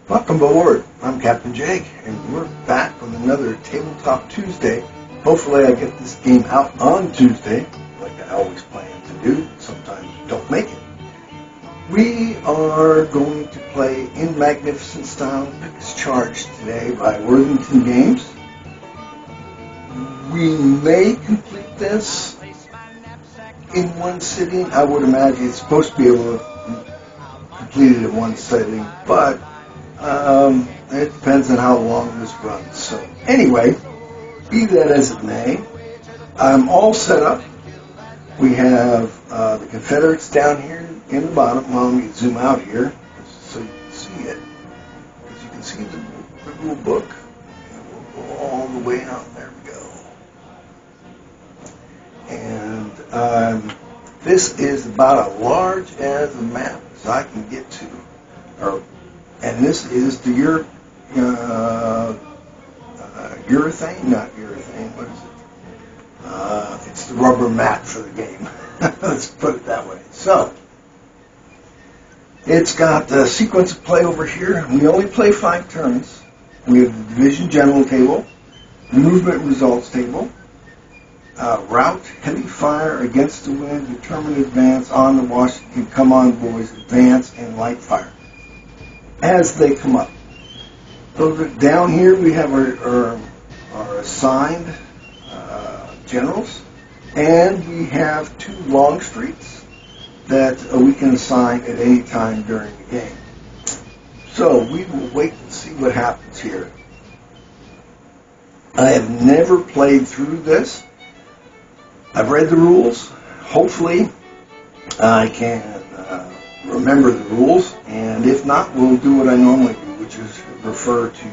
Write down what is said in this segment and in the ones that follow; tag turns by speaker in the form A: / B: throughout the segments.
A: Welcome aboard. I'm Captain Jake, and we're back with another Tabletop Tuesday. Hopefully I get this game out on Tuesday, like I always plan to do. Sometimes don't make it. We are going to play in magnificent style Pickett's Charge today by Worthington Games. We may complete this in one sitting. I would imagine it's supposed to be able to complete it in one sitting, but it depends on how long this runs. So anyway, be that as it may, I'm all set up. We have the Confederates down here in the bottom. Well, let me zoom out here so you can see it. As you can see the rule book, and we'll go all the way out. There we go. And this is about as large as a map as I can get to. And this is the urethane, not urethane, what is it? It's the rubber mat for the game. Let's put it that way. So, it's got the sequence of play over here. We only play 5 turns. We have the division general table, movement results table, route, heavy fire, against the wind, determined advance, on the Washington, come on boys, advance, and light fire as they come up. So down here we have our assigned generals, and we have 2 Longstreets that we can assign at any time during the game. So we will wait and see what happens here. I have never played through this. I've read the rules. Hopefully I can remember the rules, and if not, we'll do what I normally do, which is refer to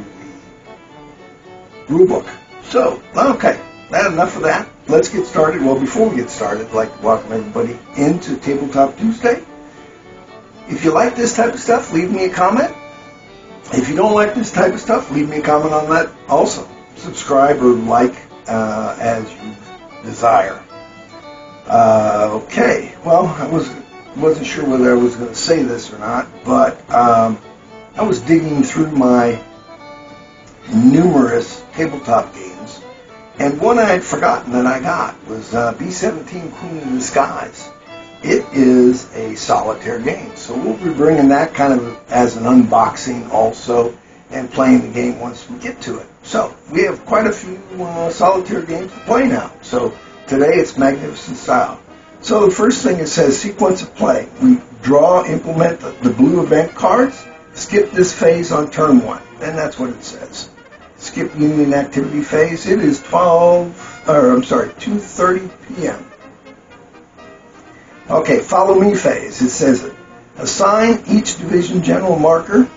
A: the rule book. So, okay, that's enough of that. Let's get started. Well, before we get started, I'd like to welcome everybody into Tabletop Tuesday. If you like this type of stuff, leave me a comment. If you don't like this type of stuff, leave me a comment on that also. Subscribe or like as you desire. Okay, well, I wasn't sure whether I was going to say this or not, but I was digging through my numerous tabletop games, and one I had forgotten that I got was B-17 Queen of the Skies. It is a solitaire game, so we'll be bringing that kind of as an unboxing also, and playing the game once we get to it. So we have quite a few solitaire games to play now. So today it's magnificent style. So the first thing it says, sequence of play. We draw, implement the blue event cards, skip this phase on turn 1. And that's what it says. Skip Union activity phase. It is 2:30 p.m. Okay, follow me phase. It says, assign each division general marker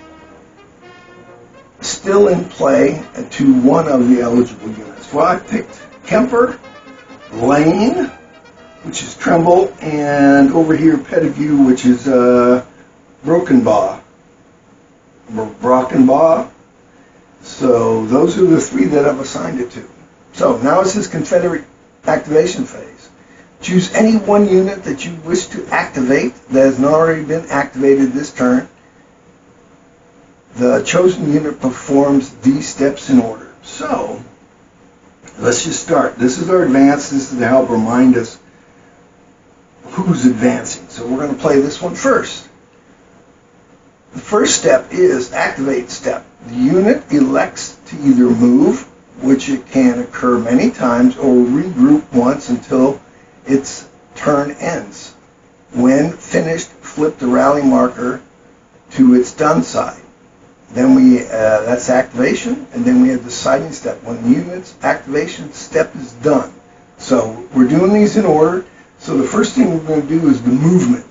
A: still in play to one of the eligible units. Well, I picked Kemper, Lane, which is Tremble, and over here Pettigrew, which is Brockenbaugh. So those are the 3 that I've assigned it to. So now it says Confederate activation phase. Choose any one unit that you wish to activate that has not already been activated this turn. The chosen unit performs these steps in order. So let's just start. This is our advance. This is to help remind us who's advancing. So we're going to play this one first. The first step is activate step. The unit elects to either move, which it can occur many times, or regroup once until its turn ends. When finished, flip the rally marker to its done side. Then that's activation, and then we have the sighting step. When the unit's activation step is done. So we're doing these in order. So the first thing we're going to do is the movement.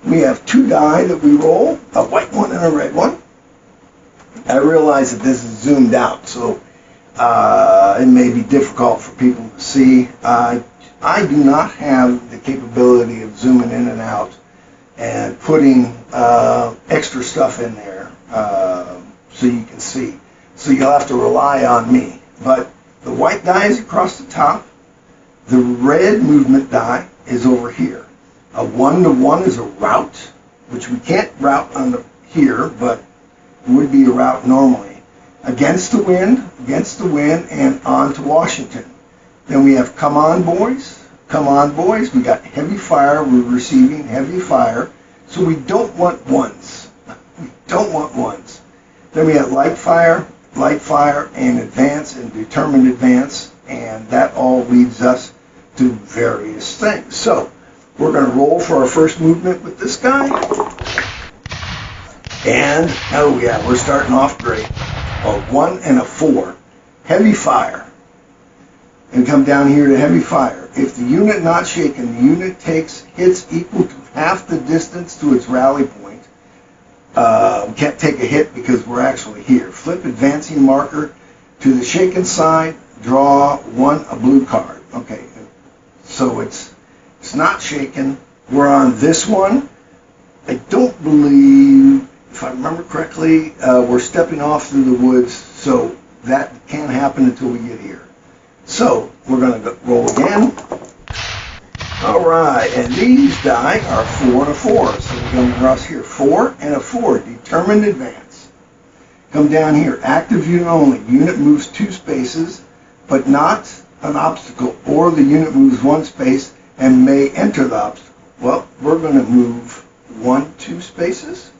A: We have 2 die that we roll, a white one and a red one. I realize that this is zoomed out, so it may be difficult for people to see. I do not have the capability of zooming in and out and putting extra stuff in there so you can see. So you'll have to rely on me. But the white die is across the top. The red movement die is over here. A 1-to-1 is a route, which we can't route on here, but would be a route normally. Against the wind, and on to Washington. Then we have come on, boys. Come on, boys. We got heavy fire. We're receiving heavy fire. So we don't want ones. We don't want ones. Then we have light fire, and advance, and determined advance. And that all leads us to various things. So we're going to roll for our first movement with this guy. And, oh yeah, we're starting off great. A 1 and a 4. Heavy fire. And come down here to heavy fire. If the unit not shaken, the unit takes hits equal to half the distance to its rally point. We can't take a hit because we're actually here. Flip advancing marker to the shaken side. Draw a blue card. Okay, so it's not shaken. We're on this one. I don't believe, if I remember correctly, we're stepping off through the woods, so that can't happen until we get here. So we're going to roll again. All right, and these die are 4 and a 4. So we're going across here, 4 and a 4, determined advance. Come down here, active unit only. Unit moves 2 spaces, but not an obstacle, or the unit moves 1 space and may enter the obstacle. Well, we're going to move 2 spaces.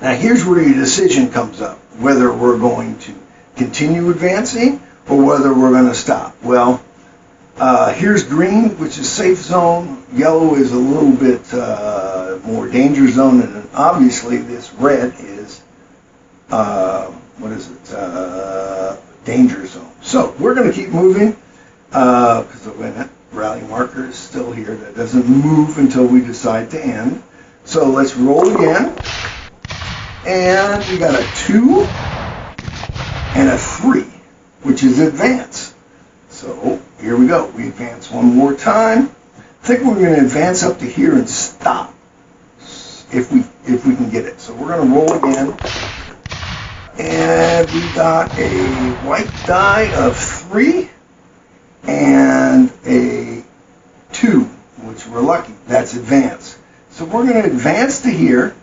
A: Now here's where your decision comes up, whether we're going to continue advancing or whether we're going to stop. Well, here's green, which is safe zone. Yellow is a little bit more danger zone, and obviously this red is danger zone. So we're going to keep moving because the rally marker is still here. That doesn't move until we decide to end. So let's roll again. And we got a 2 and a 3, which is advance. So here we go. We advance one more time. I think we're going to advance up to here and stop if we can get it. So we're going to roll again. And we got a white die of 3 and a 2, which we're lucky. That's advance. So we're going to advance to here.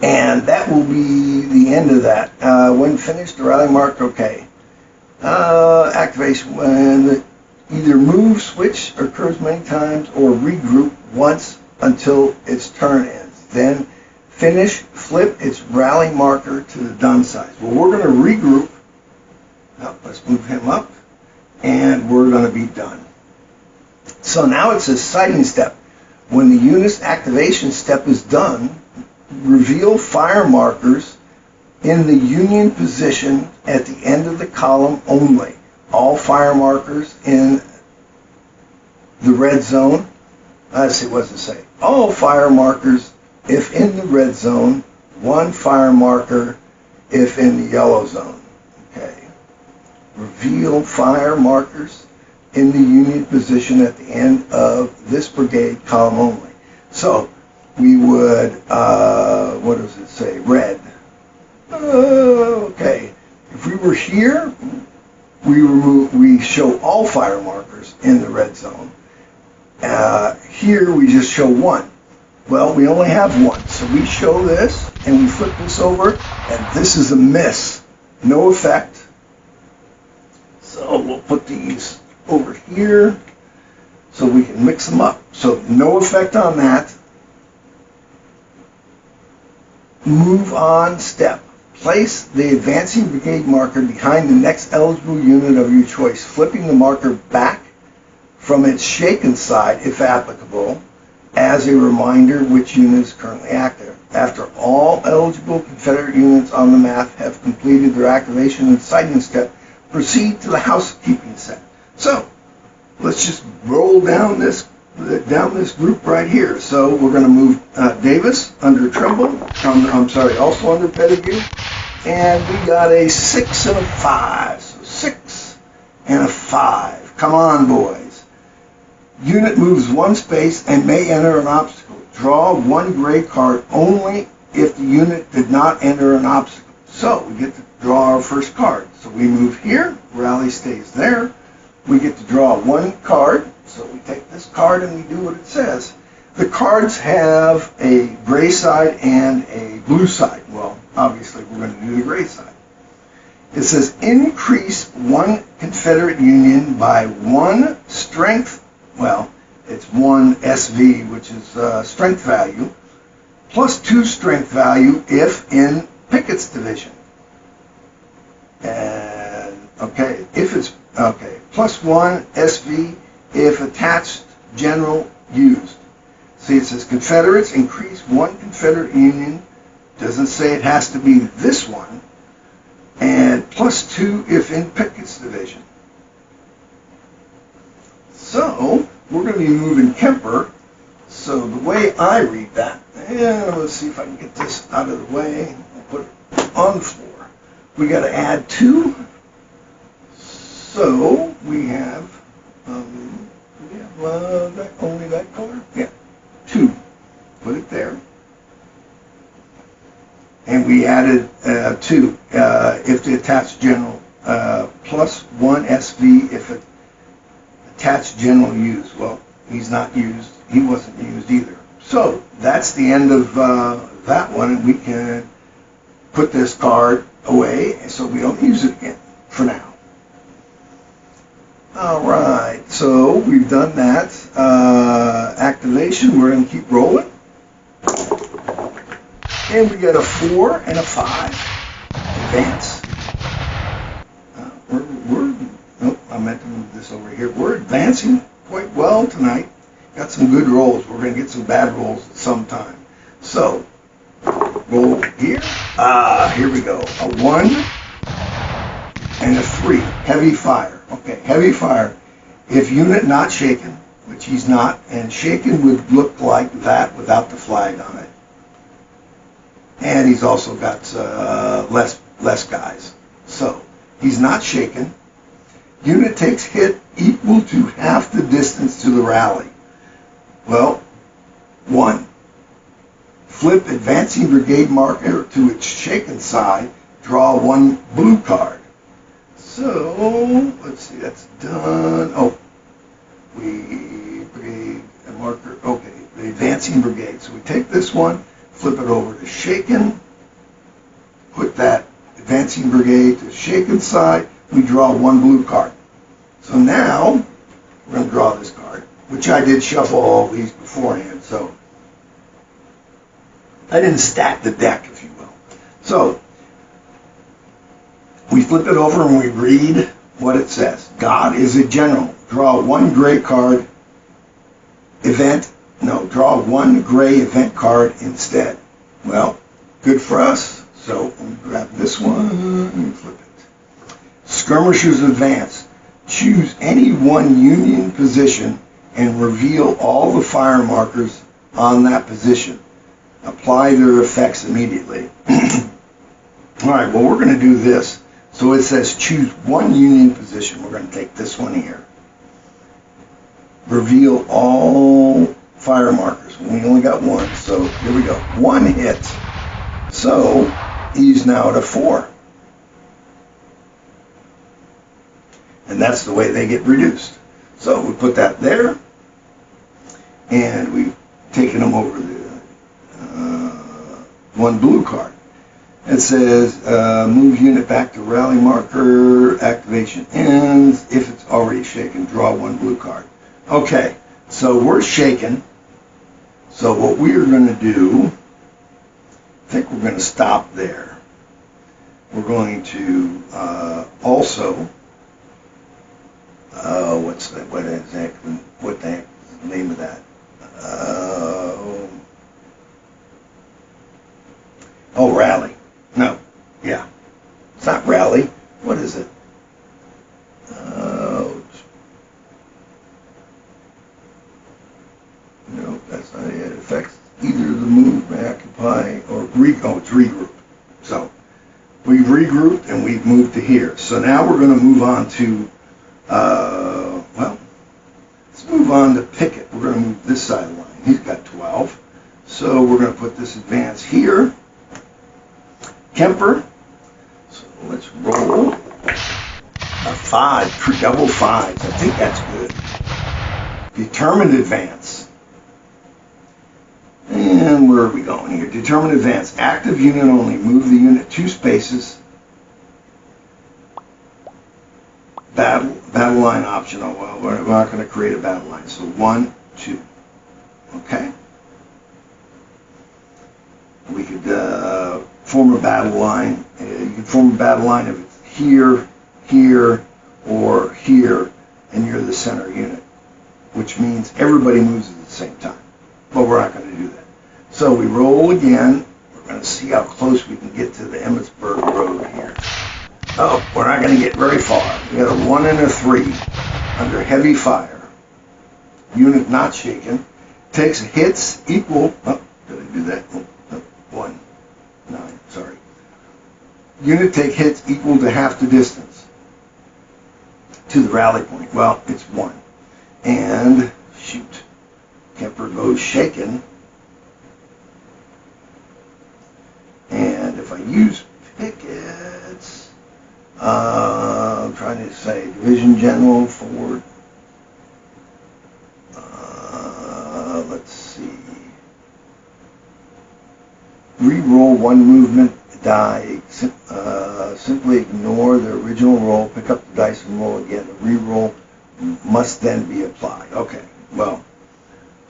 A: And that will be the end of that. When finished, the rally mark, okay. Activation, when either move, switch, occurs many times, or regroup once until its turn ends. Then finish, flip its rally marker to the done side. Well, we're going to regroup. Let's move him up. And we're going to be done. So now it says sighting step. When the unit's activation step is done, reveal fire markers in the Union position at the end of the column only. All fire markers in the red zone. Let's see, what does it say? All fire markers if in the red zone, 1 fire marker if in the yellow zone. Okay. Reveal fire markers in the Union position at the end of this brigade column only. So we would, what does it say? Red. Okay. If we were here, we show all fire markers in the red zone. Here we just show 1. Well, we only have 1, so we show this and we flip this over, and this is a miss. No effect. So we'll put these over here so we can mix them up. So no effect on that. Move on step. Place the advancing brigade marker behind the next eligible unit of your choice, flipping the marker back from its shaken side, if applicable, as a reminder which unit is currently active. After all eligible Confederate units on the map have completed their activation and sighting step, proceed to the housekeeping set. So, let's just roll down this group right here. So we're going to move Davis under Trimble, also under Pettigrew, and we got a 6 and a 5. So 6 and a 5. Come on, boys. Unit moves 1 space and may enter an obstacle. Draw 1 gray card only if the unit did not enter an obstacle. So we get to draw our first card. So we move here, rally stays there. We get to draw 1 card. So we take this card and we do what it says. The cards have a gray side and a blue side. Well, obviously we're going to do the gray side. It says increase one Confederate Union by one strength, well, it's one SV, which is strength value, plus 2 strength value if in Pickett's division. And, okay, if it's, okay, plus 1 SV if attached general used. See, it says Confederates increase one Confederate Union, doesn't say it has to be this one, and plus 2 if in Pickett's division. So, we're going to be moving Kemper. So the way I read that, and let's see if I can get this out of the way. I'll put it on the floor. We got to add 2. So we have, only that color? Yeah, 2. Put it there. And we added 2 if the attached general, plus 1 SV if it attached general used. Well, he's not used. He wasn't used either. So that's the end of that one, and we can put this card away so we don't use it again for now. All right, so we've done that. Activation, we're going to keep rolling. And we got a 4 and a 5. Advance. I meant to move this over here. We're advancing quite well tonight. Got some good rolls. We're going to get some bad rolls at some time. So, roll here. Here we go. A 1 and a 3. Heavy fire. Okay, heavy fire. If unit not shaken, which he's not, and shaken would look like that without the flag on it. And he's also got less guys. So, he's not shaken. Unit takes hit equal to half the distance to the rally. Well, 1. Flip advancing brigade marker to its shaken side. Draw 1 blue card. So, let's see, that's done. Oh, brigade marker, okay, the advancing brigade. So we take this one, flip it over to shaken, put that advancing brigade to shaken side, we draw 1 blue card. So now, we're going to draw this card, which I did shuffle all these beforehand, so I didn't stack the deck, if you will. So, we flip it over and we read what it says. God is a general. Draw 1 gray card, draw 1 gray event card instead. Well, good for us. So, we grab this one and flip it. Skirmishers advance. Choose any one Union position and reveal all the fire markers on that position. Apply their effects immediately. All right, well, we're going to do this. So it says choose one Union position. We're going to take this one here. Reveal all fire markers. We only got 1, so here we go. 1 hit. So he's now at a 4. And that's the way they get reduced. So we put that there, and we've taken them over the 1 blue card. It says move unit back to rally marker, activation ends. If it's already shaken, draw 1 blue card. Okay, so we're shaken. So what we are going to do, I think we're going to stop there. We're going to also, what the heck is the name of that? Rally. No, yeah. It's not rally. What is it? No, that's not it. It affects either the move, occupy, or it's regroup. So, we've regrouped and we've moved to here. So now we're going to move on to, let's move on to Pickett. We're going to move this side of the line. He's got 12. So we're going to put this advance here. Kemper. So let's roll a 5, double 5s. I think that's good. Determined advance. And where are we going here? Determine advance. Active unit only. Move the unit 2 spaces. Battle line optional. Well, we're not going to create a battle line. So 1, 2. Okay. We could form a battle line. You could form a battle line if it's here, here, or here, and you're the center unit, which means everybody moves at the same time. But we're not going to do that. So we roll again. We're going to see how close we can get to the Emmitsburg Road here. Oh, we're not going to get very far. We got a 1 and a 3 under heavy fire. Unit not shaken. Takes hits equal. Oh, did I do that? Oh, 1, 9. Sorry. Unit take hits equal to half the distance to the rally point. Well, it's 1. And shoot. Kemper goes shaken. And if I use Pickett's, I'm trying to say division general forward. Let's see. Re-roll 1 movement die. Simply ignore the original roll. Pick up the dice and roll again. The re-roll must then be applied. Okay, well,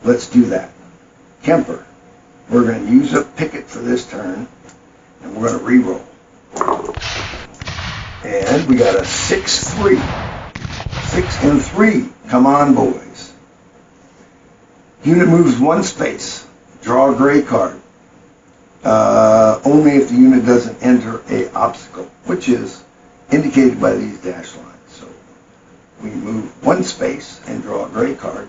A: let's do that. Kemper. We're going to use up Pickett for this turn, and we're going to re-roll. And we got a 6-3. 6 and 3. Come on, boys. Unit moves 1 space. Draw a gray card. Only if the unit doesn't enter a obstacle, which is indicated by these dash lines. So we move 1 space and draw a gray card.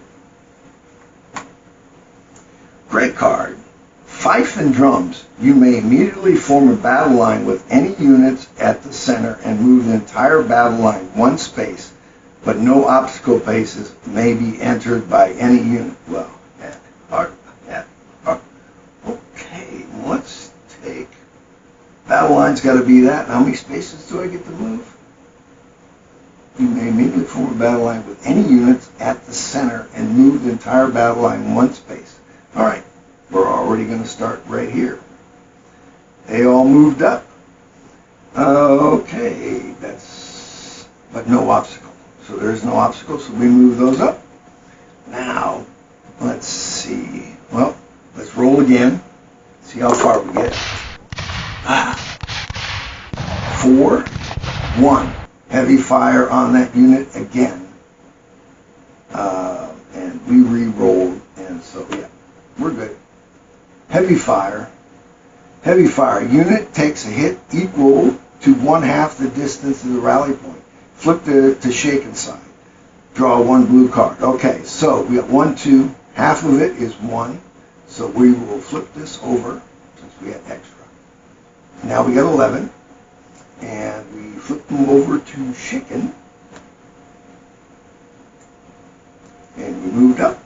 A: Gray card. Fife and drums. You may immediately form a battle line with any units at the center and move the entire battle line 1 space, but no obstacle places may be entered by any unit. Well, okay, let's take, battle line's got to be that. How many spaces do I get to move? You may immediately form a battle line with any units at the center and move the entire battle line 1 space. All right. We're already going to start right here. They all moved up. Okay, but no obstacle. So there's no obstacle, so we move those up. Now, let's see. Well, let's roll again. See how far we get. 4, 1. Heavy fire on that unit again. And we re-rolled, and so, yeah, we're good. Heavy fire. Heavy fire. Unit takes a hit equal to 1/2 the distance to the rally point. Flip to shaken side. Draw 1 blue card. Okay, so we got 1, 2. Half of it is 1. So we will flip this over since we had extra. Now we got 11. And we flip them over to shaken. And we moved up.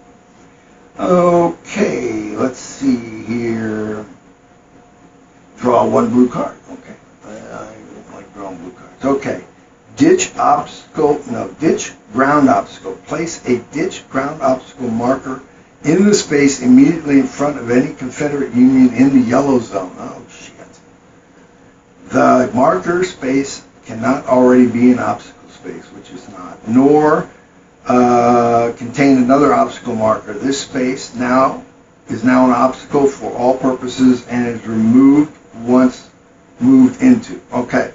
A: Okay, let's see here. Draw 1 blue card. Okay, I don't like drawing blue cards. Okay, ditch ground obstacle. Place a ditch ground obstacle marker in the space immediately in front of any Confederate Union in the yellow zone. Oh, shit. The marker space cannot already be an obstacle space, which is not, nor contain another obstacle marker. This space is now an obstacle for all purposes and is removed once moved into. Okay,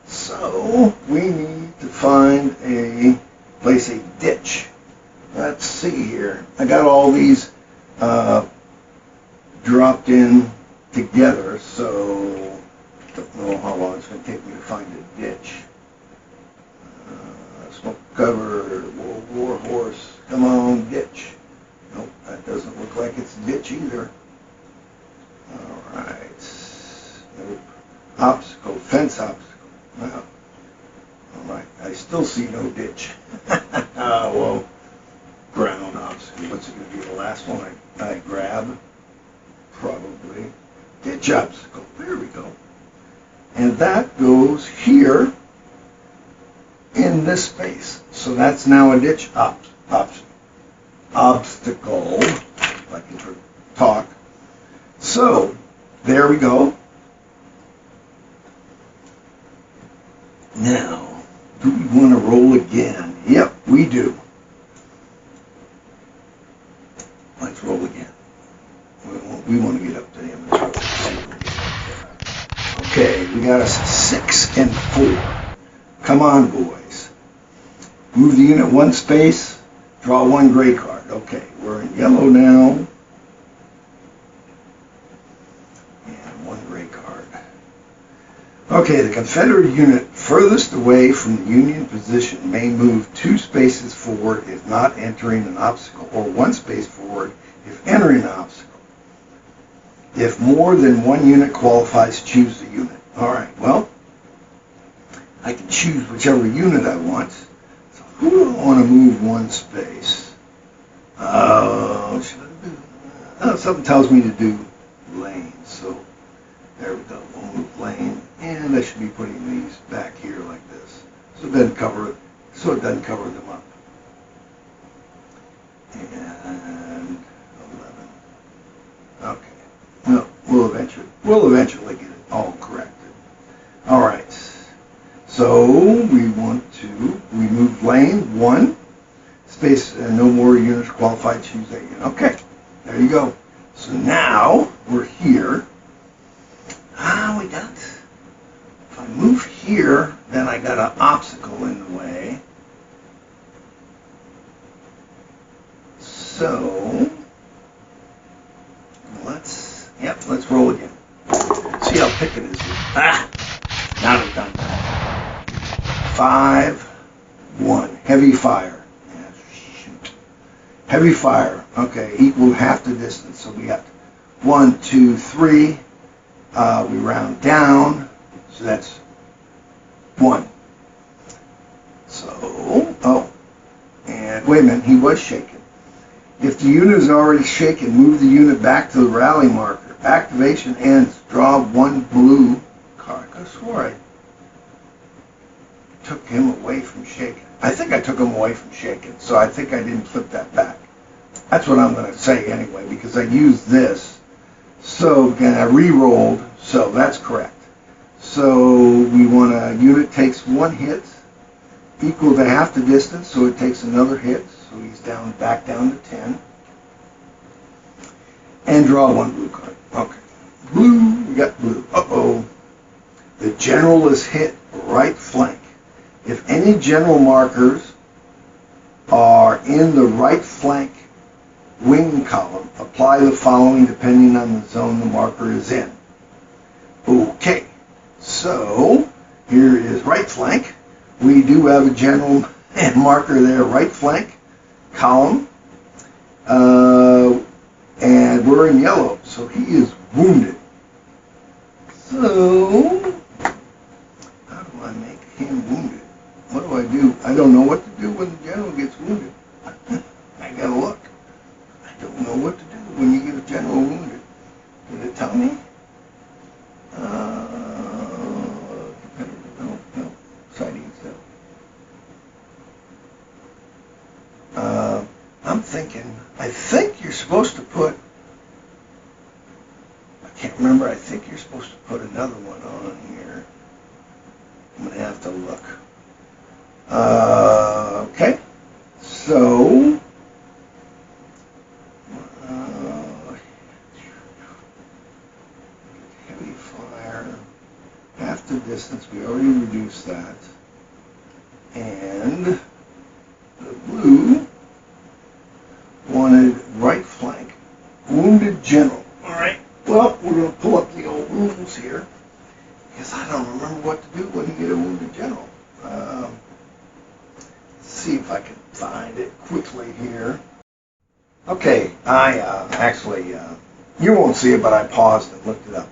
A: so we need to place a ditch. Let's see here. I got all these dropped in together, so I don't know how long it's going to take me to find a ditch. Smoke cover, Warhorse, come on, ditch. Nope, that doesn't look like it's a ditch either. Alright. Nope. Obstacle, fence obstacle. Well, alright, I still see no ditch. Well, ground obstacle. What's it going to be, the last one I grab? Probably. Ditch obstacle, there we go. And that goes here in this space. So that's now a ditch obstacle, if I can talk. So, there we go. Now, do we want to roll again? Yep, we do. Let's roll again. We want to get up to him. Okay, we got us 6 and 4. Come on, boys. Move the unit 1 space, draw 1 gray card. Okay, we're in yellow now. And 1 gray card. Okay, the Confederate unit furthest away from the Union position may move 2 spaces forward if not entering an obstacle, or 1 space forward if entering an obstacle. If more than 1 unit qualifies, choose the unit. All right, well, I can choose whichever unit I want. So who do I want to move 1 space? Should I do? Something tells me to do lane. So there we go. We'll move lane, and I should be putting these back here like this, so it doesn't cover it. So it doesn't cover them up. And 11. Okay. No, we'll eventually get it all corrected. All right. So we move lane 1 space, no more units qualified. Choose that unit. Okay. There you go. So now we're here. We got. If I move here, then I got an obstacle in the way. So let's roll again. See how Pickett is here. Now they've done that. 5, 1. Heavy fire. Yeah, shoot. Heavy fire. Okay, equal half the distance. So we got 1, 2, 3. We round down. So that's 1. So, and wait a minute, he was shaken. If the unit is already shaken, move the unit back to the rally marker. Activation ends. Draw 1 blue card. I swore I took him away from shaken. I think I took him away from shaken, so I think I didn't flip that back. That's what I'm going to say anyway, because I used this. So again, I re-rolled, so that's correct. So we want a unit takes 1 hit, equal to half the distance, so it takes another hit. So he's back down to 10. And draw 1 blue card. Okay. Blue, we got blue. Uh-oh. The general is hit right flank. If any general markers are in the right flank wing column, apply the following depending on the zone the marker is in. Okay. So, here is right flank. We do have a general marker there, right flank column, and we're in yellow, so he is wounded. So, how do I make him wounded? What do? I don't know what to do when the general gets wounded. I gotta look. I don't know what to do when you get a general wounded. Did it tell me? No. Sightings, no. I'm thinking, I think you're supposed to put, I can't remember, I think you're supposed to put another one on here. I'm going to have to look. Okay, so, heavy fire, half the distance, we already reduced that, and the blue wanted right flank, wounded general. All right. Well, we're going to pull up the old rules here because I don't remember what to do when you get a wounded general. Let's see if I can find it quickly here. Okay, I actually, you won't see it, but I paused and looked it up.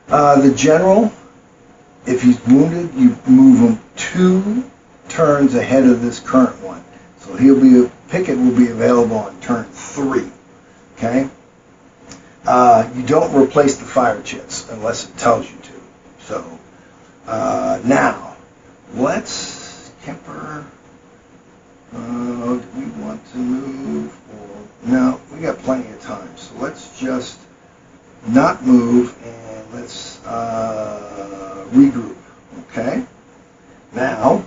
A: The general, if he's wounded, you move him 2 turns ahead of this current one. So Pickett will be available on turn 3. Okay? You don't replace the fire chits unless it tells you to. So, now, let's Kemper. Do we want to move? Or no, we got plenty of time. So let's just not move, and let's regroup. Okay. Now,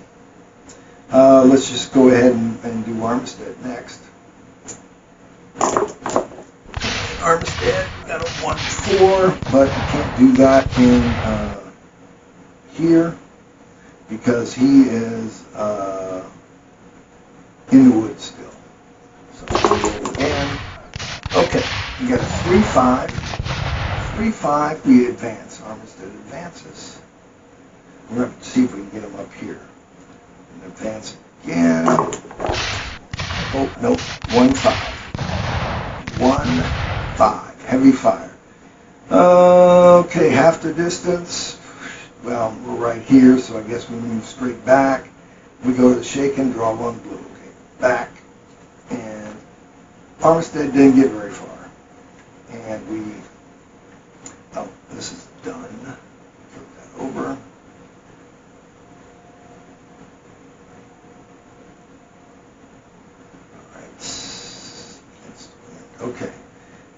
A: let's just go ahead and do Armistead next. Armistead, we got a 1-4, but you can't do that in here because he is in the woods still. So we'll go again. Okay, we got a 3-5. 3-5, we advance. Armistead advances. We're going to see if we can get him up here. And advance again. Oh, nope. 1-5. 1-5. Heavy fire. Okay, half the distance. Well, we're right here, so I guess we move straight back. We go to the shaken, draw 1 blue. Okay, back. And Armistead didn't get very far. And oh, this is done. Flip that over. Okay.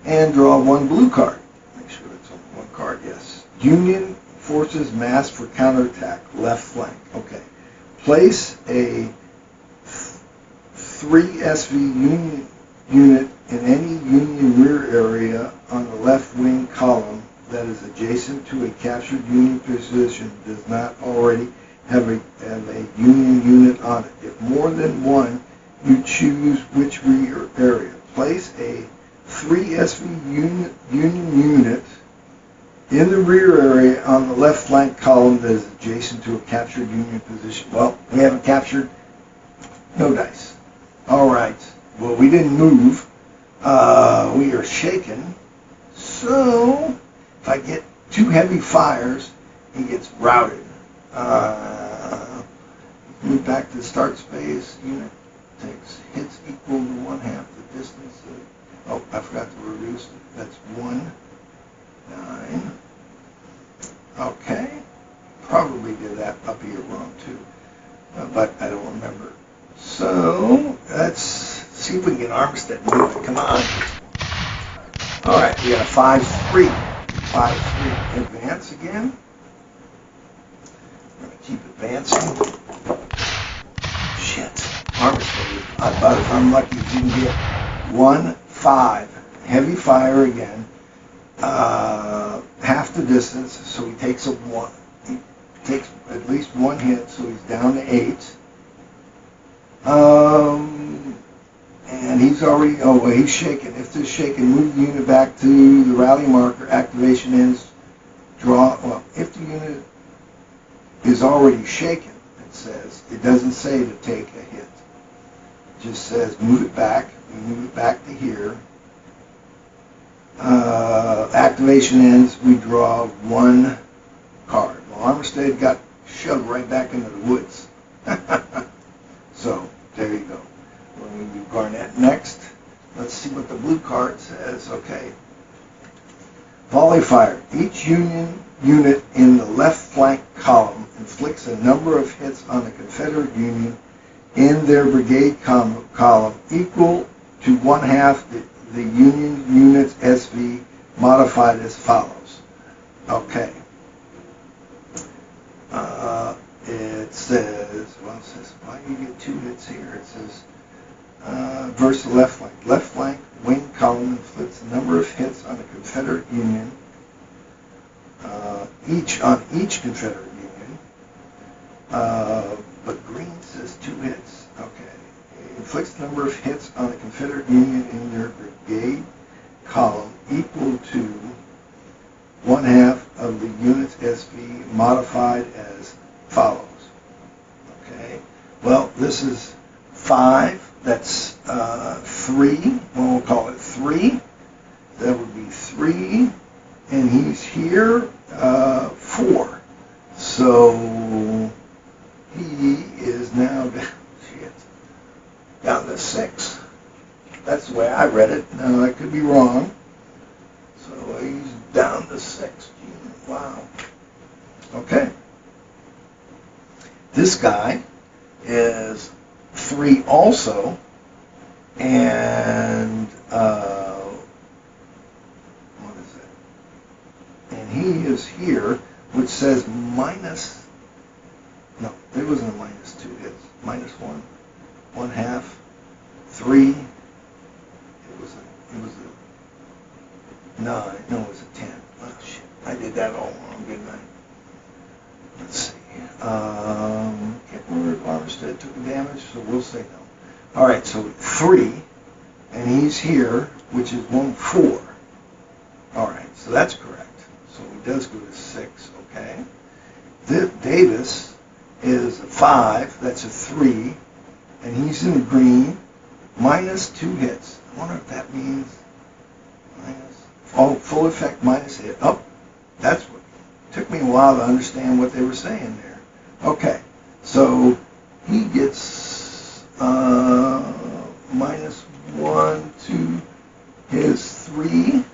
A: And draw 1 blue card. Make sure it's only 1 card, yes. Union forces massed for counterattack, left flank. Okay. Place a 3 SV Union unit in any Union rear area on the left wing column that is adjacent to a captured Union position does not already have a Union unit on it. If more than one, you choose which rear area. Place a 3 SV Union unit in the rear area on the left flank column that is adjacent to a captured Union position. Well, we haven't captured. No dice. All right. Well, we didn't move. We are shaken. So, if I get 2 heavy fires, he gets routed. Move back to the start space. Unit takes hits equal to 1/2 the distance. Oh, I forgot to reduce it. That's 1, 9. Okay. Probably did that up here wrong too, but I don't remember. So let's see if we can get Armistead moving. Come on. All right, we got a 5-3. 5-3. Advance again. I'm going to keep advancing. Shit. Armistead, about as unlucky as you can get. 1-5. Heavy fire again. Half the distance, so he takes he takes at least 1 hit, so he's down to 8. And he's already, he's shaken. If they're shaken, move the unit back to the rally marker. Activation ends. Draw, if the unit is already shaken, it says, it doesn't say to take a hit. It just says move it back. We move it back to here. Activation ends, we draw 1 card. Well, Armistead got shoved right back into the woods. So, there you go. We're going to do Garnett next. Let's see what the blue card says. Okay. Volley fire. Each Union unit in the left flank column inflicts a number of hits on the Confederate Union in their brigade column equal to 1/2 the Union unit's SV, modified as follows. Okay. It says, why do you get 2 hits here? It says, versus the left flank. Left flank wing column inflicts a number of hits on the Confederate Union, each Confederate Union, but green says 2 hits. Okay. Inflicts a number of hits on the Confederate Union in their brigade column equal to 1/2 of the unit's SV, modified as follows. Okay. Well, this is 5. That's 3. Well, we'll call it 3. That would be 3. And he's here 4. So he is now down to 6. That's the way I read it. Now, I could be wrong. So he's down to 6. Wow. Okay. This guy is 3 also. And, what is that? he is here, which says minus, no, it wasn't a minus 2 hits, minus 1, 1/2, 3, it was a 9, no, it was a 10. Oh shit, I did that all wrong, didn't I? Let's see. Can't remember if Armistead took a damage, so we'll say no. All right, so 3, and he's here, which is 1/4. All right, so that's correct. So he does go to 6, okay? Davis is a 5, that's a 3, and he's in the green, minus 2 hits. I wonder if that means minus, oh, full effect minus hit. Oh, that's what, took me a while to understand what they were saying there. Okay, so he gets minus 1 to his 3,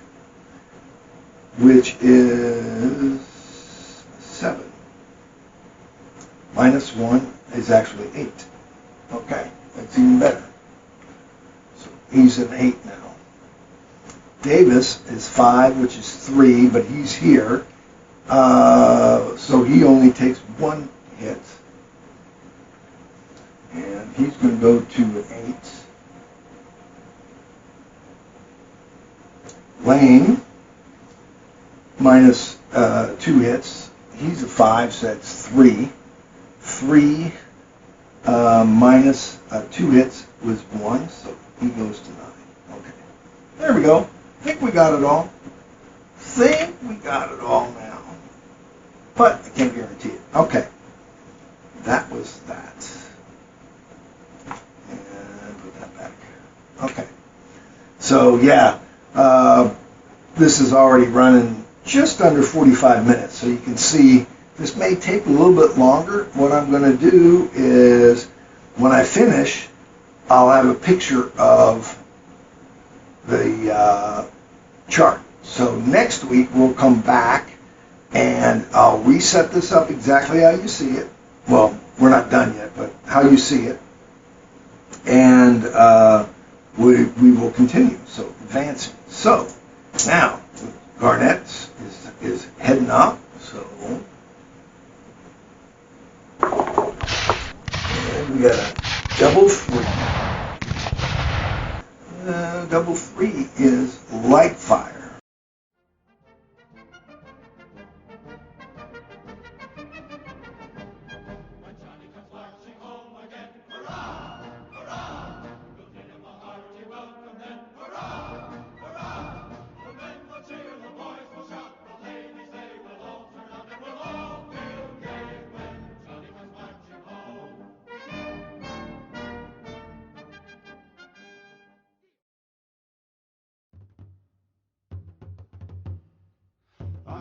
A: which is 7. Minus 1 is actually 8. Okay, that's even better. So he's an 8 now. Davis is 5, which is 3, but he's here. So he only takes 1 hit. And he's going to go to 8. Lane, minus 2 hits. He's a 5, so that's 3. 3 minus 2 hits was 1, so he goes to 9. Okay. There we go. Think we got it all. Think we got it all now. But I can't guarantee it. Okay. That was that. And put that back. Okay. So, yeah. This is already running just under 45 minutes, so you can see this may take a little bit longer. What I'm going to do is, when I finish, I'll have a picture of the chart. So next week we'll come back and I'll reset this up exactly how you see it. Well, we're not done yet, but how you see it. And we will continue. So advancing. So now Garnett is heading up. So and we got a double 3. Double 3 is light fire.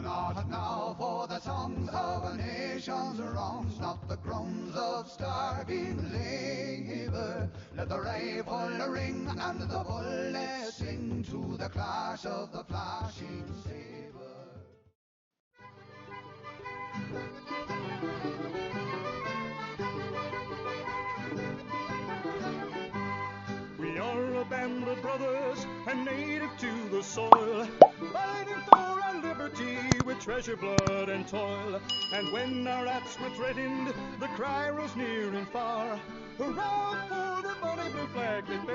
B: Not now for the songs of a nation's wrongs, not the groans of starving labor. Let the rifle ring and the bullet sing to the clash of the flashing saber.
C: We are a band of brothers and native to the soil, fighting for our liberty with treasure, blood, and toil. And when our hats were threatened, the cry rose near and far. Hurrah for the bonny blue flag that